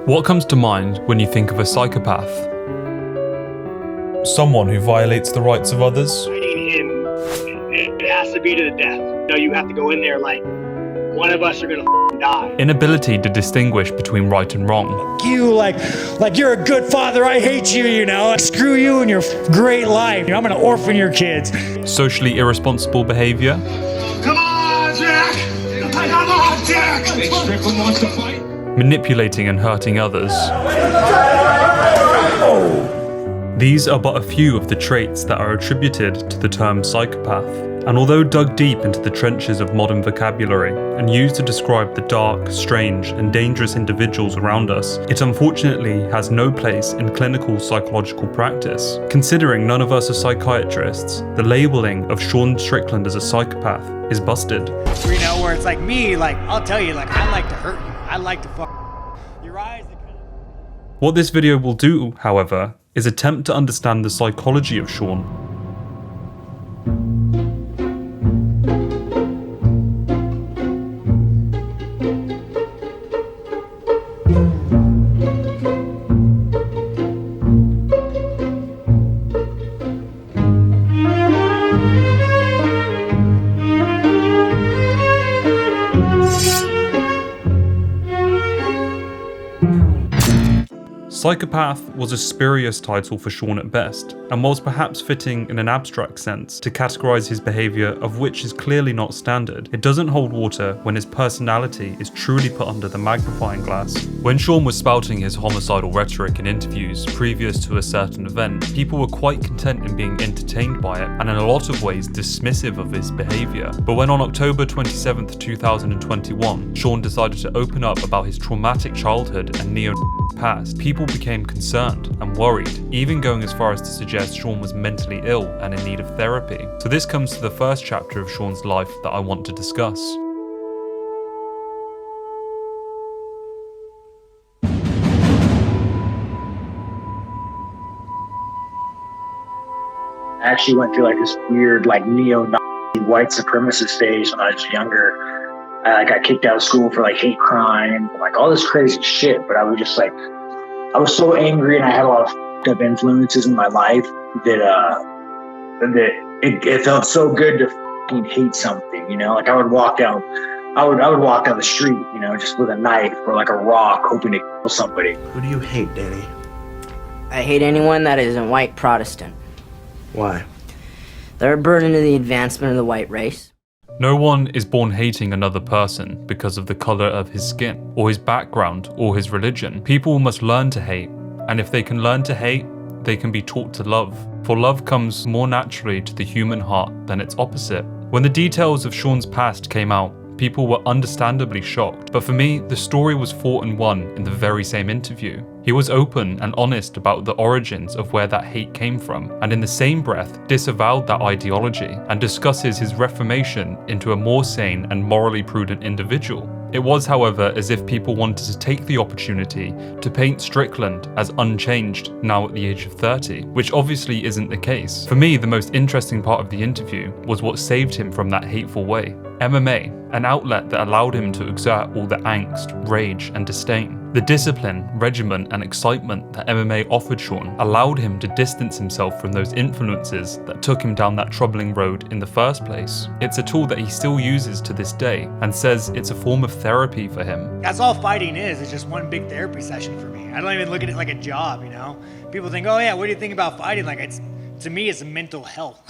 What comes to mind when you think of a psychopath? Someone who violates the rights of others? Fighting him, it has to be to the death. No, you have to go in there like, one of us are gonna die. Inability to distinguish between right and wrong. You like you're a good father, I hate you, you know, screw you and your great life. I'm gonna orphan your kids. Socially irresponsible behavior. Come on, Jack! Come on, Jack! Strickland wants to fight. Manipulating and hurting others. These are but a few of the traits that are attributed to the term psychopath. And although dug deep into the trenches of modern vocabulary and used to describe the dark, strange, and dangerous individuals around us, it unfortunately has no place in clinical psychological practice. Considering none of us are psychiatrists, the labeling of Sean Strickland as a psychopath is busted. You know, where it's like me, like, I'll tell you, like, I like to hurt you. I like to fuck your eyes. What this video will do, however, is attempt to understand the psychology of Sean. Psychopath was a spurious title for Sean at best, and was perhaps fitting in an abstract sense to categorise his behaviour, of which is clearly not standard. It doesn't hold water when his personality is truly put under the magnifying glass. When Sean was spouting his homicidal rhetoric in interviews previous to a certain event, people were quite content in being entertained by it, and in a lot of ways dismissive of his behaviour. But when on October 27th, 2021, Sean decided to open up about his traumatic childhood and neo past, people became concerned and worried, even going as far as to suggest Sean was mentally ill and in need of therapy. So this comes to the first chapter of Sean's life that I want to discuss. I actually went through like this weird like neo-Nazi white supremacist phase when I was younger. I got kicked out of school for like hate crime, like all this crazy shit. But I was just like, I was so angry, and I had a lot of fucked up influences in my life that it felt so good to fucking hate something, you know. Like I would walk down the street, you know, just with a knife or like a rock, hoping to kill somebody. Who do you hate, Danny? I hate anyone that isn't white Protestant. Why? They're a burden to the advancement of the white race. No one is born hating another person because of the colour of his skin, or his background, or his religion. People must learn to hate, and if they can learn to hate, they can be taught to love. For love comes more naturally to the human heart than its opposite. When the details of Sean's past came out, people were understandably shocked, but for me, the story was fought and won in the very same interview. He was open and honest about the origins of where that hate came from, and in the same breath disavowed that ideology and discusses his reformation into a more sane and morally prudent individual. It was, however, as if people wanted to take the opportunity to paint Strickland as unchanged now at the age of 30, which obviously isn't the case. For me, the most interesting part of the interview was what saved him from that hateful way. MMA, an outlet that allowed him to exert all the angst, rage, and disdain. The discipline, regimen, and excitement that MMA offered Sean allowed him to distance himself from those influences that took him down that troubling road in the first place. It's a tool that he still uses to this day and says it's a form of therapy for him. That's all fighting is. It's just one big therapy session for me. I don't even look at it like a job, you know? People think, oh yeah, what do you think about fighting? Like to me, it's mental health.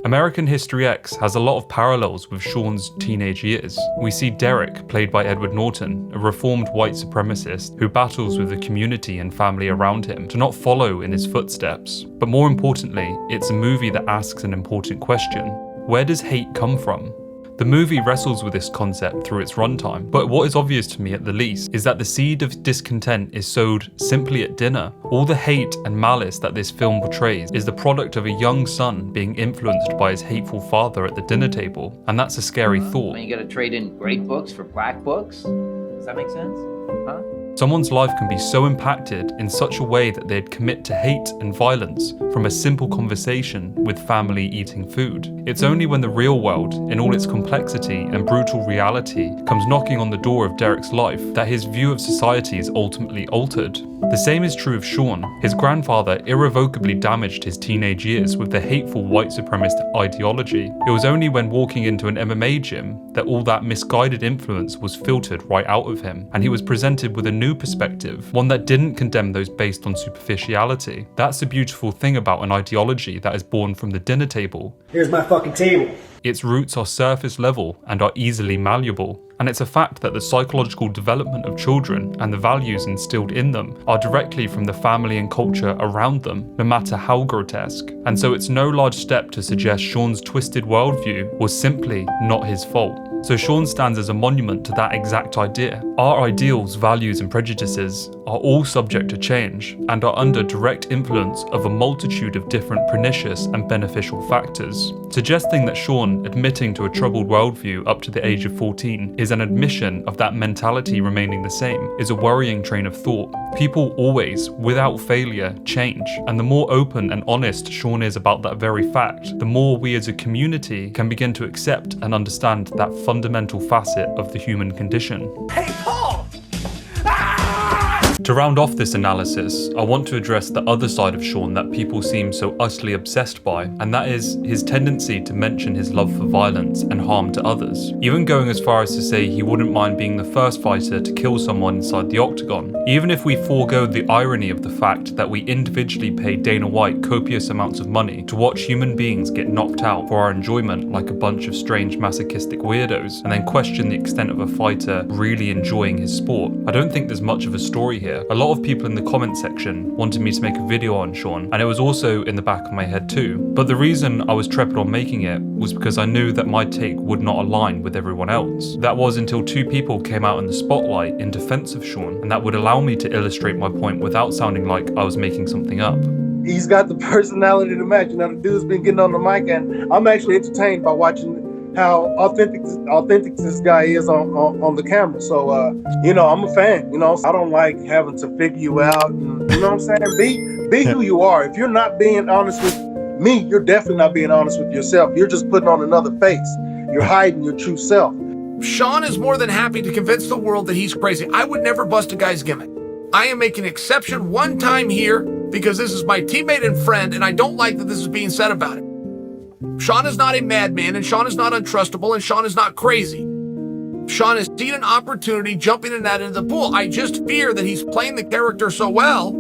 American History X has a lot of parallels with Sean's teenage years. We see Derek, played by Edward Norton, a reformed white supremacist who battles with the community and family around him to not follow in his footsteps. But more importantly, it's a movie that asks an important question. Where does hate come from? The movie wrestles with this concept through its runtime, but what is obvious to me at the least is that the seed of discontent is sowed simply at dinner. All the hate and malice that this film portrays is the product of a young son being influenced by his hateful father at the dinner table, and that's a scary thought. When you gotta trade in great books for black books? Does that make sense? Huh? Someone's life can be so impacted in such a way that they'd commit to hate and violence from a simple conversation with family eating food. It's only when the real world, in all its complexity and brutal reality, comes knocking on the door of Derek's life that his view of society is ultimately altered. The same is true of Sean. His grandfather irrevocably damaged his teenage years with the hateful white supremacist ideology. It was only when walking into an MMA gym that all that misguided influence was filtered right out of him, and he was presented with a new perspective, one that didn't condemn those based on superficiality. That's the beautiful thing about an ideology that is born from the dinner table. Here's my fucking table. Its roots are surface level and are easily malleable. And it's a fact that the psychological development of children and the values instilled in them are directly from the family and culture around them, no matter how grotesque. And so it's no large step to suggest Sean's twisted worldview was simply not his fault. So Sean stands as a monument to that exact idea. Our ideals, values and prejudices are all subject to change and are under direct influence of a multitude of different pernicious and beneficial factors. Suggesting that Sean admitting to a troubled worldview up to the age of 14 is an admission of that mentality remaining the same is a worrying train of thought. People always, without failure, change, and the more open and honest Sean is about that very fact, the more we as a community can begin to accept and understand that fundamental facet of the human condition. Hey, Paul! To round off this analysis, I want to address the other side of Sean that people seem so utterly obsessed by, and that is his tendency to mention his love for violence and harm to others, even going as far as to say he wouldn't mind being the first fighter to kill someone inside the octagon. Even if we forego the irony of the fact that we individually pay Dana White copious amounts of money to watch human beings get knocked out for our enjoyment like a bunch of strange masochistic weirdos, and then question the extent of a fighter really enjoying his sport, I don't think there's much of a story here. A lot of people in the comment section wanted me to make a video on Sean, and it was also in the back of my head too. But the reason I was trepid on making it was because I knew that my take would not align with everyone else. That was until two people came out in the spotlight in defense of Sean, and that would allow me to illustrate my point without sounding like I was making something up. He's got the personality to match. You know, the dude's been getting on the mic, and I'm actually entertained by watching how authentic this guy is on the camera. So you know, I'm a fan. You know, I don't like having to figure you out. You know what I'm saying? Be who you are. If you're not being honest with me, you're definitely not being honest with yourself. You're just putting on another face. You're hiding your true self. Sean is more than happy to convince the world that he's crazy. I would never bust a guy's gimmick. I am making an exception one time here because this is my teammate and friend, and I don't like that this is being said about it. Sean is not a madman, and Sean is not untrustable, and Sean is not crazy. Sean has seen an opportunity jumping in that into the pool. I just fear that he's playing the character so well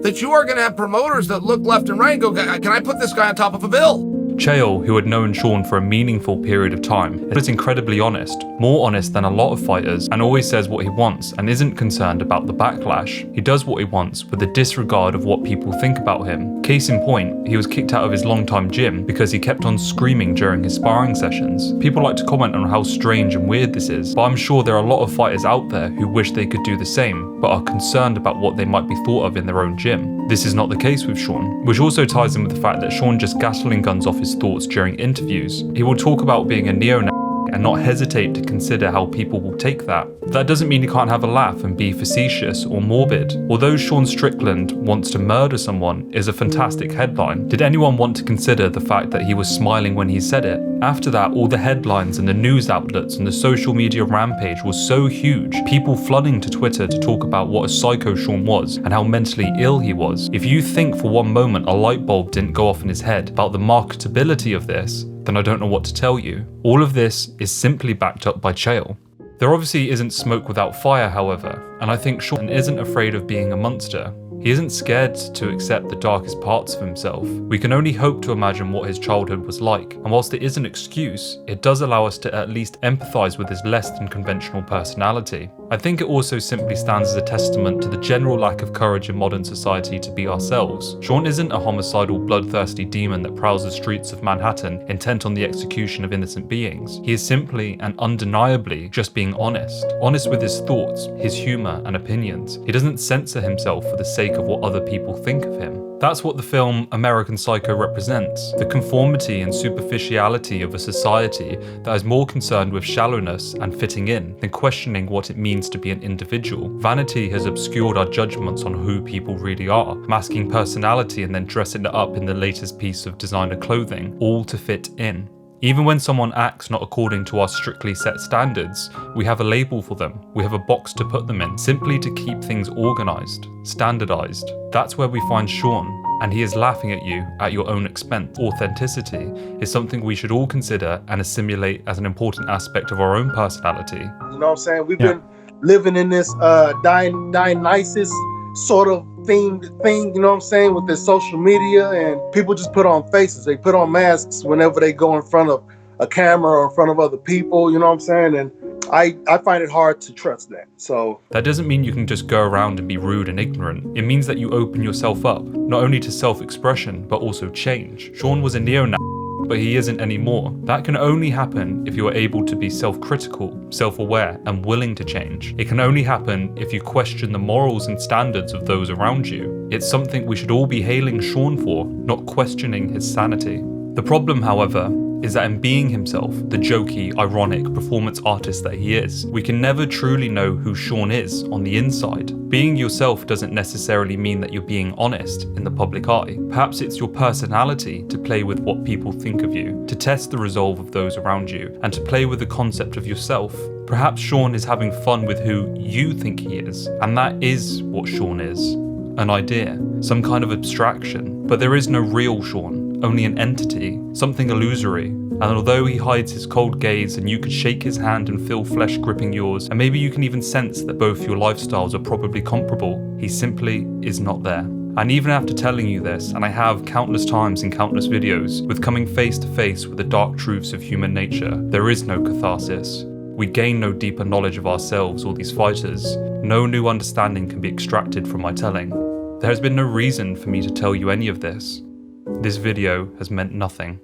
that you are going to have promoters that look left and right and go, can I put this guy on top of a bill? Chael, who had known Sean for a meaningful period of time, is incredibly honest, more honest than a lot of fighters, and always says what he wants and isn't concerned about the backlash. He does what he wants with a disregard of what people think about him. Case in point, he was kicked out of his longtime gym because he kept on screaming during his sparring sessions. People like to comment on how strange and weird this is, but I'm sure there are a lot of fighters out there who wish they could do the same, but are concerned about what they might be thought of in their own gym. This is not the case with Sean, which also ties in with the fact that Sean just gasoline guns off his thoughts during interviews. He will talk about being a neo-Nazi and not hesitate to consider how people will take that. That doesn't mean he can't have a laugh and be facetious or morbid. Although Sean Strickland wants to murder someone is a fantastic headline, did anyone want to consider the fact that he was smiling when he said it? After that, all the headlines and the news outlets and the social media rampage was so huge, people flooding to Twitter to talk about what a psycho Sean was and how mentally ill he was. If you think for one moment a light bulb didn't go off in his head about the marketability of this, then I don't know what to tell you. All of this is simply backed up by Chael. There obviously isn't smoke without fire, however, and I think Sean isn't afraid of being a monster. He isn't scared to accept the darkest parts of himself. We can only hope to imagine what his childhood was like, and whilst it is an excuse, it does allow us to at least empathise with his less than conventional personality. I think it also simply stands as a testament to the general lack of courage in modern society to be ourselves. Sean isn't a homicidal, bloodthirsty demon that prowls the streets of Manhattan intent on the execution of innocent beings. He is simply and undeniably just being honest. Honest with his thoughts, his humour and opinions. He doesn't censor himself for the sake of what other people think of him. That's what the film American Psycho represents, the conformity and superficiality of a society that is more concerned with shallowness and fitting in than questioning what it means to be an individual. Vanity has obscured our judgments on who people really are, masking personality and then dressing it up in the latest piece of designer clothing, all to fit in. Even when someone acts not according to our strictly set standards, we have a label for them, we have a box to put them in, simply to keep things organised, standardised. That's where we find Sean, and he is laughing at you at your own expense. Authenticity is something we should all consider and assimilate as an important aspect of our own personality. You know what I'm saying? We've been living in this Dionysus sort of themed thing, you know what I'm saying, with this social media, and people just put on faces. They put on masks whenever they go in front of a camera or in front of other people, you know what I'm saying? And I find it hard to trust that. So that doesn't mean you can just go around and be rude and ignorant. It means that you open yourself up, not only to self-expression, but also change. Sean was a neo-Nazi, but he isn't anymore. That can only happen if you are able to be self-critical, self-aware, and willing to change. It can only happen if you question the morals and standards of those around you. It's something we should all be hailing Sean for, not questioning his sanity. The problem, however, is that in being himself, the jokey, ironic performance artist that he is, we can never truly know who Sean is on the inside. Being yourself doesn't necessarily mean that you're being honest in the public eye. Perhaps it's your personality to play with what people think of you, to test the resolve of those around you, and to play with the concept of yourself. Perhaps Sean is having fun with who you think he is, and that is what Sean is. An idea, some kind of abstraction. But there is no real Sean, only an entity, something illusory. And although he hides his cold gaze and you could shake his hand and feel flesh gripping yours, and maybe you can even sense that both your lifestyles are probably comparable, he simply is not there. And even after telling you this, and I have countless times in countless videos, with coming face to face with the dark truths of human nature, there is no catharsis. We gain no deeper knowledge of ourselves or these fighters. No new understanding can be extracted from my telling. There has been no reason for me to tell you any of this. This video has meant nothing.